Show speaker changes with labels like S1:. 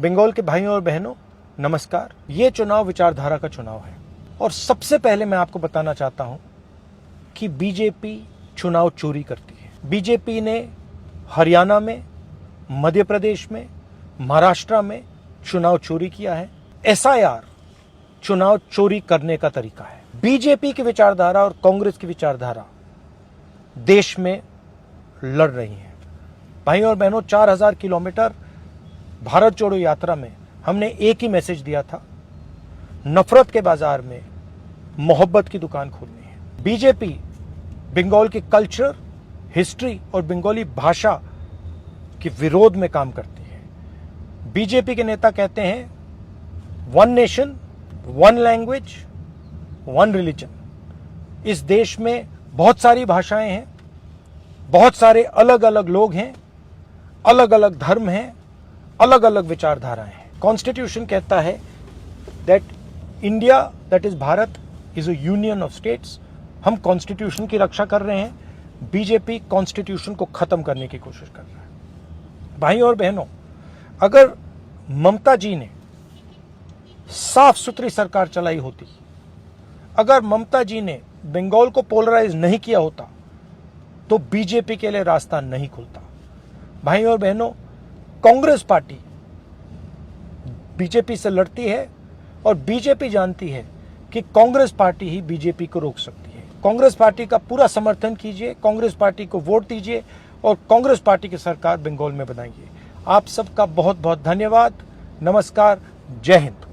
S1: बंगाल के भाइयों और बहनों नमस्कार। ये चुनाव विचारधारा का चुनाव है और सबसे पहले मैं आपको बताना चाहता हूं कि बीजेपी चुनाव चोरी करती है। बीजेपी ने हरियाणा में, मध्य प्रदेश में, महाराष्ट्र में चुनाव चोरी किया है। एसआईआर चुनाव चोरी करने का तरीका है। बीजेपी की विचारधारा और कांग्रेस की विचारधारा देश में लड़ रही है। भाइयों और बहनों, 4000 किलोमीटर भारत जोड़ो यात्रा में हमने एक ही मैसेज दिया था, नफरत के बाजार में मोहब्बत की दुकान खोलनी है। बीजेपी बंगाल के कल्चर, हिस्ट्री और बंगाली भाषा के विरोध में काम करती है। बीजेपी के नेता कहते हैं one nation, one language, one religion. इस देश में बहुत सारी भाषाएं हैं, बहुत सारे अलग अलग लोग हैं, अलग अलग धर्म हैं, अलग अलग विचारधाराएं हैं। कॉन्स्टिट्यूशन कहता है that India, that is Bharat, is a union of states. हम कॉन्स्टिट्यूशन की रक्षा कर रहे हैं। बीजेपी कॉन्स्टिट्यूशन को खत्म करने की कोशिश कर रहा है। भाइयों और बहनों, अगर ममता जी ने साफ सुथरी सरकार चलाई होती, अगर ममता जी ने बंगाल को पोलराइज नहीं किया होता, तो बीजेपी के लिए रास्ता नहीं खुलता। भाइयों और बहनों, कांग्रेस पार्टी बीजेपी से लड़ती है और बीजेपी जानती है कि कांग्रेस पार्टी ही बीजेपी को रोक सकती है। कांग्रेस पार्टी का पूरा समर्थन कीजिए, कांग्रेस पार्टी को वोट दीजिए और कांग्रेस पार्टी की सरकार बंगाल में बनाइए। आप सबका बहुत बहुत धन्यवाद। नमस्कार। जय हिंद।